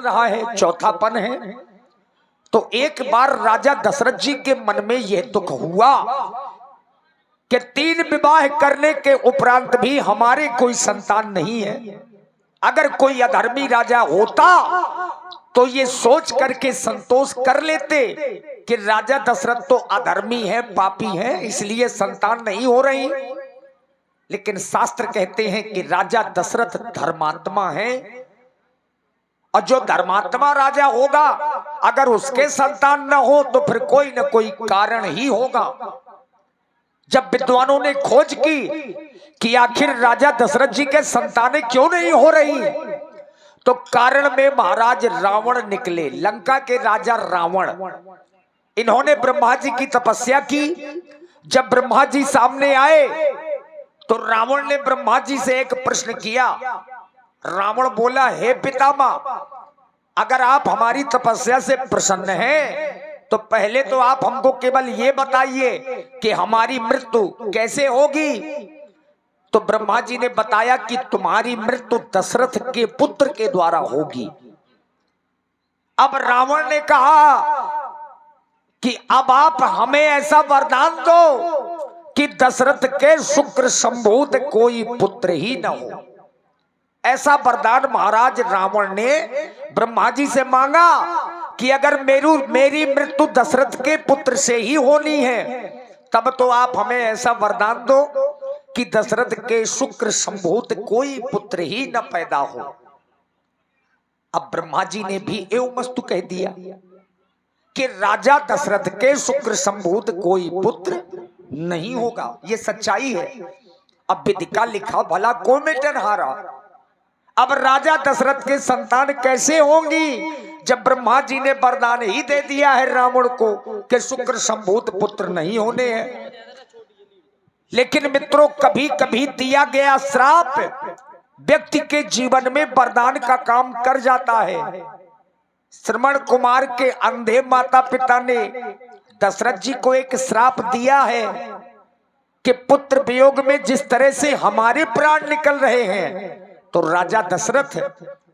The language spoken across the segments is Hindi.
रहा है, चौथापन है। तो एक बार राजा दशरथ जी के मन में यह दुख हुआ कि 3 विवाह करने के उपरांत भी हमारे कोई संतान नहीं है। अगर कोई अधर्मी राजा होता तो ये सोच करके संतोष कर लेते कि राजा दशरथ तो अधर्मी है, पापी है, इसलिए संतान नहीं हो रही। लेकिन शास्त्र कहते हैं कि राजा दशरथ धर्मात्मा है, और जो धर्मात्मा राजा होगा अगर उसके संतान न हो तो फिर कोई न कोई कारण ही होगा। जब विद्वानों ने खोज की कि आखिर राजा दशरथ जी के संतानें क्यों नहीं हो रही, तो कारण में महाराज रावण निकले, लंका के राजा रावण। इन्होंने ब्रह्मा जी की तपस्या की। जब ब्रह्मा जी सामने आए तो रावण ने ब्रह्मा जी से एक प्रश्न किया। रावण बोला, हे पितामह, अगर आप हमारी तपस्या से प्रसन्न हैं तो पहले तो आप हमको केवल ये बताइए कि हमारी मृत्यु कैसे होगी। तो ब्रह्मा जी ने बताया कि तुम्हारी मृत्यु दशरथ के पुत्र के द्वारा होगी। अब रावण ने कहा कि अब आप हमें ऐसा वरदान दो कि दशरथ के शुक्र संभूत कोई पुत्र ही न हो। ऐसा वरदान महाराज रावण ने ब्रह्मा जी से मांगा कि अगर मेरी मृत्यु दशरथ के पुत्र से ही होनी है तब तो आप हमें ऐसा वरदान दो कि दशरथ के शुक्र संभूत कोई पुत्र ही न पैदा हो। अब ब्रह्मा जी ने भी एवमस्तु कह दिया कि राजा दशरथ के शुक्र संभूत कोई पुत्र नहीं होगा। ये सच्चाई है। अब विधिका लिखा भला को मिटन हारा। अब राजा दशरथ के संतान कैसे होंगी जब ब्रह्मा जी ने वरदान ही दे दिया है रावण को कि शुक्र संभूत पुत्र नहीं होने हैं। लेकिन मित्रों, कभी कभी दिया गया श्राप व्यक्ति के जीवन में वरदान का काम कर जाता है। श्रवण कुमार के अंधे माता पिता ने दशरथ जी को एक श्राप दिया है कि पुत्र वियोग में जिस तरह से हमारे प्राण निकल रहे हैं तो राजा दशरथ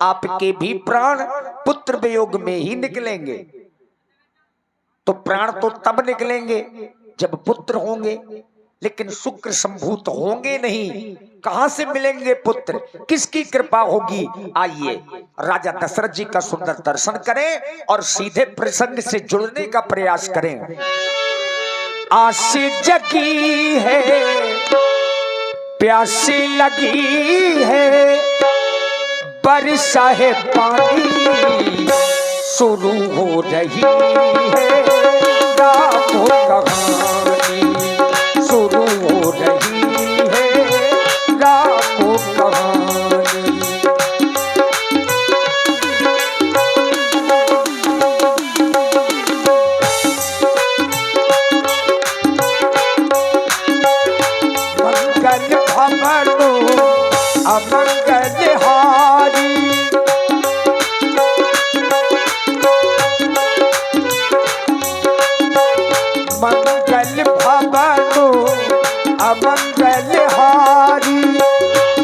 आपके भी प्राण पुत्र वियोग में ही निकलेंगे। तो प्राण तो तब निकलेंगे जब पुत्र होंगे, लेकिन शुक्र संभूत होंगे नहीं। कहां से मिलेंगे पुत्र, किसकी कृपा होगी? आइए राजा दशरथ जी का सुंदर दर्शन करें और सीधे प्रसंग से जुड़ने का प्रयास करें। आस जगी है, प्यासी लगी है, बरसा है पानी शुरू हो रही है, राम कहानी शुरू हो रही है, राम कहानी। मंगल भवनो अमंगल हारी, मंगल भवनो अमंगल हारी,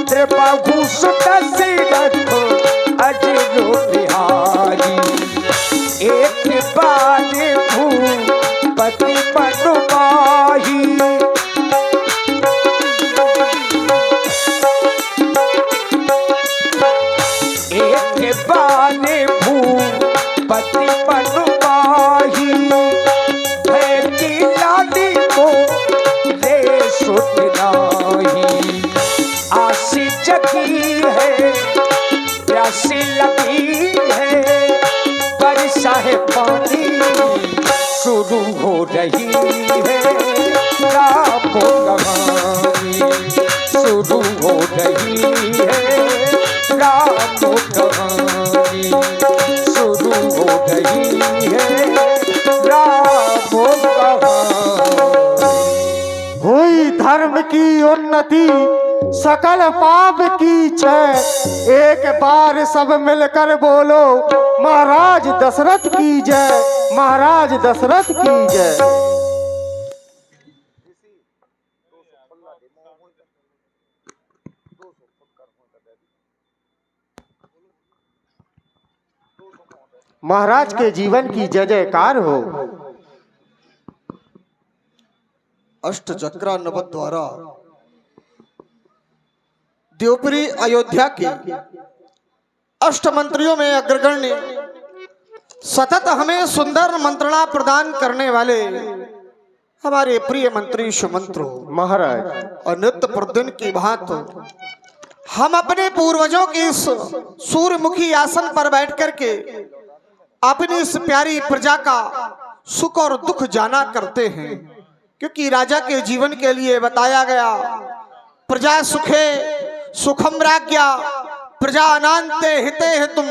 त्रिबाहु दशरथ अजरो बिहारी, एक बार भूपति मनु माही, एक बार भूपति मनु माही, भय की लाली को ले सुध नाही, आसी जगी है, प्यासी लगी है, बरसा है पानी शुरू हो रही है, राम कहानी शुरू हो रही है, राम कहानी शुरू हो रही है, राम कहानी। हुई धर्म की उन्नति सकल पाप की क्षय, एक बार सब मिलकर बोलो महाराज दशरथ की जय, महाराज दशरथ की जय। महाराज के जीवन की जय जयकार हो। अष्टचक्रा नवद द्वारा देवपुरी अयोध्या के अष्ट मंत्रियों में अग्रगण्य सतत हमें सुंदर मंत्रणा प्रदान करने वाले हमारे प्रिय मंत्री सुमंत्रो महाराज, और नित्य प्रतिदिन की भांति हम अपने पूर्वजों के इस सूर्यमुखी आसन पर बैठ करके अपनी इस प्यारी प्रजा का सुख और दुख जाना करते हैं, क्योंकि राजा के जीवन के लिए बताया गया प्रजा सुखे सुखम राज्ञा प्रजा अनान्ते हिते हितुम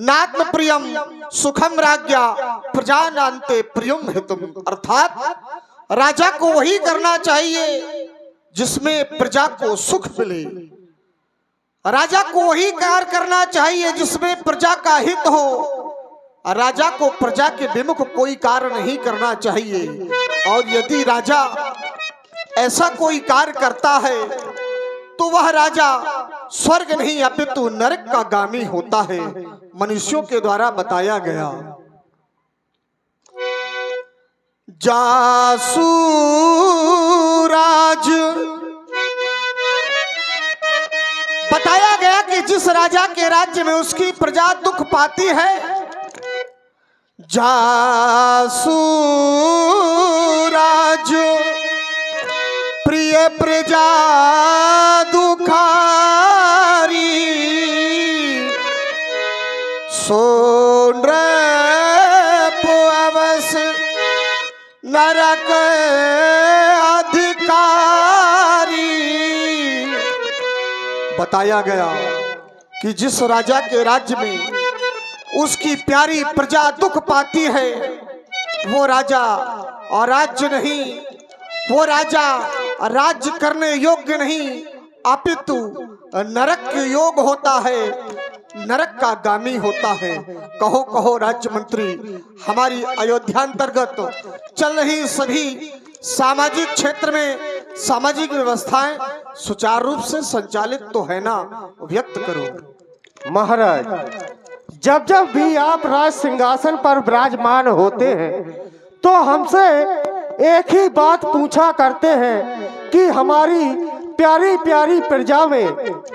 नात्म प्रियम सुखम राज्ञा प्रजा अनान्ते प्रियम हितुम। अर्थात राजा को वही करना चाहिए जिसमें प्रजा को सुख मिले, राजा को वही कार्य करना चाहिए जिसमें प्रजा का हित हो, राजा को प्रजा के विमुख कोई कार्य नहीं करना चाहिए। और यदि राजा ऐसा कोई कार्य करता है तो वह राजा स्वर्ग नहीं अपितु नरक का गामी होता है, मनुष्यों के द्वारा बताया गया। जासूराज बताया गया कि जिस राजा के राज्य में उसकी प्रजा दुख पाती है, जासूराज प्रिय प्रजा दुखारी सोन अवस नरक अधिकारी। बताया गया कि जिस राजा के राज्य में उसकी प्यारी प्रजा दुख पाती है वो राजा और राज्य नहीं, वो राजा राज्य करने योग्य नहीं अपितु नरक योग होता है, नरक का गामी होता है। कहो कहो राज्य मंत्री, हमारी अयोध्या अंतर्गत चल रही सभी सामाजिक क्षेत्र में सामाजिक व्यवस्थाएं सुचारू रूप से संचालित तो है ना, व्यक्त करो। महाराज, जब जब भी आप राज सिंहासन पर विराजमान होते हैं तो हमसे एक ही बात पूछा करते हैं कि हमारी प्यारी प्यारी प्रजा में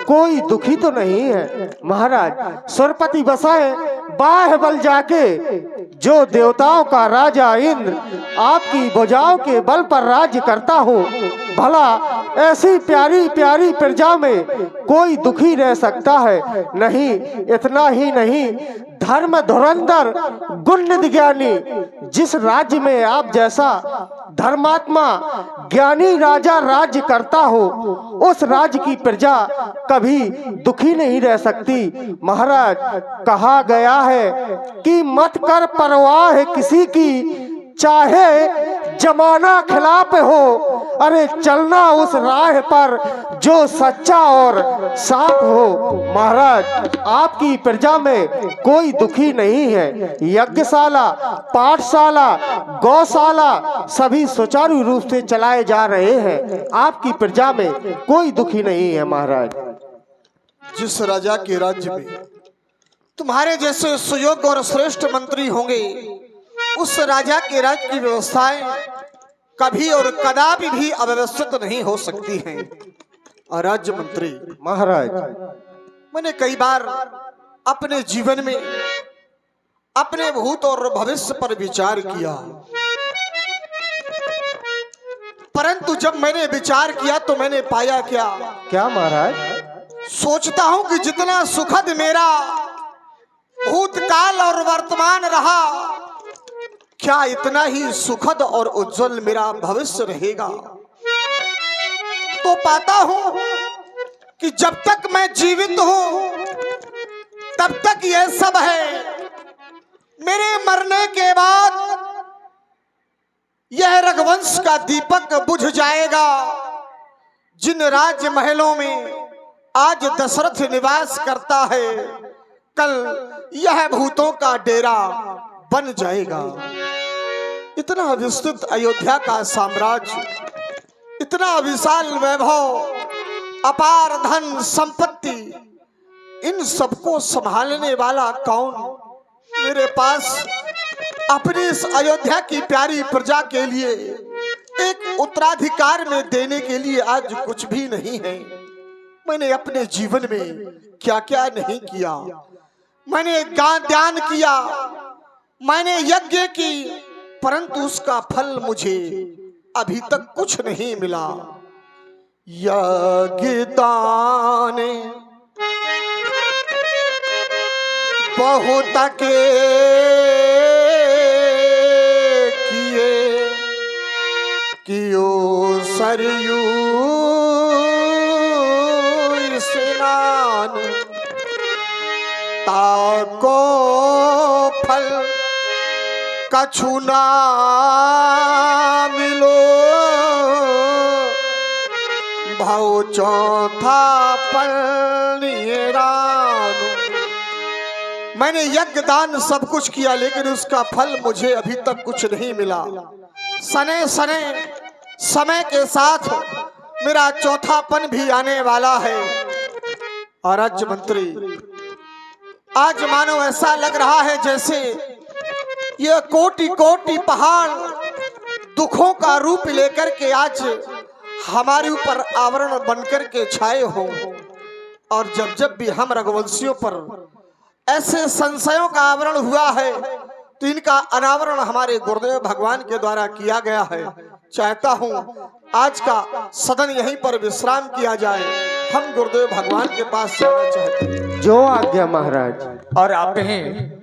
कोई दुखी तो नहीं है। महाराज, सुरपति बसाए बाह बल जाके जो देवताओं का राजा इंद्र आपकी भुजाओं के बल पर राज्य करता हो, भला ऐसी प्यारी प्यारी प्रजा में कोई दुखी रह सकता है? नहीं, इतना ही नहीं, धर्म धुरंधर गुणनिधि ज्ञानी जिस राज्य में आप जैसा धर्मात्मा ज्ञानी राजा राज्य करता हो, उस राज्य की प्रजा कभी दुखी नहीं रह सकती। महाराज, कहा गया है कि मत कर परवाह किसी की, चाहे जमाना खिलाफ हो, अरे चलना उस राह पर जो सच्चा और साफ हो। महाराज, आपकी प्रजा में कोई दुखी नहीं है। यज्ञशाला, पाठशाला, गौशाला सभी सुचारू रूप से चलाए जा रहे हैं। आपकी प्रजा में कोई दुखी नहीं है। महाराज, जिस राजा के राज्य में तुम्हारे जैसे सुयोग्य और श्रेष्ठ मंत्री होंगे, उस राजा के राज्य की व्यवस्थाएं कभी और कदापि भी अव्यवस्थित नहीं हो सकती हैं। और राज्य मंत्री महाराज, मैंने कई बार अपने जीवन में अपने भूत और भविष्य पर विचार किया, परंतु जब मैंने विचार किया तो मैंने पाया क्या महाराज? सोचता हूं कि जितना सुखद मेरा भूतकाल और वर्तमान रहा, क्या इतना ही सुखद और उज्जवल मेरा भविष्य रहेगा। तो पाता हूं कि जब तक मैं जीवित हूं तब तक यह सब है, मेरे मरने के बाद यह रघुवंश का दीपक बुझ जाएगा। जिन राज महलों में आज दशरथ निवास करता है, कल यह भूतों का डेरा बन जाएगा। इतना विस्तृत अयोध्या का साम्राज्य, इतना विशाल वैभव, अपार धन संपत्ति, इन सबको संभालने वाला कौन? मेरे पास अपनी इस अयोध्या की प्यारी प्रजा के लिए एक उत्तराधिकार में देने के लिए आज कुछ भी नहीं है। मैंने अपने जीवन में क्या क्या नहीं किया। मैंने दान किया, मैंने यज्ञ की, परंतु उसका फल मुझे अभी तक कुछ नहीं मिला। यज्ञ दान बहुत के किए, कियो सरयू स्नान, ताको फल कछु ना मिलो, भाव चौथा पल निरान। मैंने यज्ञ दान सब कुछ किया, लेकिन उसका फल मुझे अभी तक कुछ नहीं मिला। सने सने समय के साथ मेरा चौथापन भी आने वाला है। और राज्य मंत्री, आज मानो ऐसा लग रहा है जैसे ये कोटि कोटि पहाड़ दुखों का रूप लेकर के आज हमारे ऊपर आवरण बनकर के छाए हो। और जब जब भी हम रघुवंशियों पर ऐसे संशयों का आवरण हुआ है, तो इनका अनावरण हमारे गुरुदेव भगवान के द्वारा किया गया है। चाहता हूं आज का सदन यहीं पर विश्राम किया जाए। हम गुरुदेव भगवान के पास जाना चाहते हैं। जो आज्ञा महाराज। और आप हैं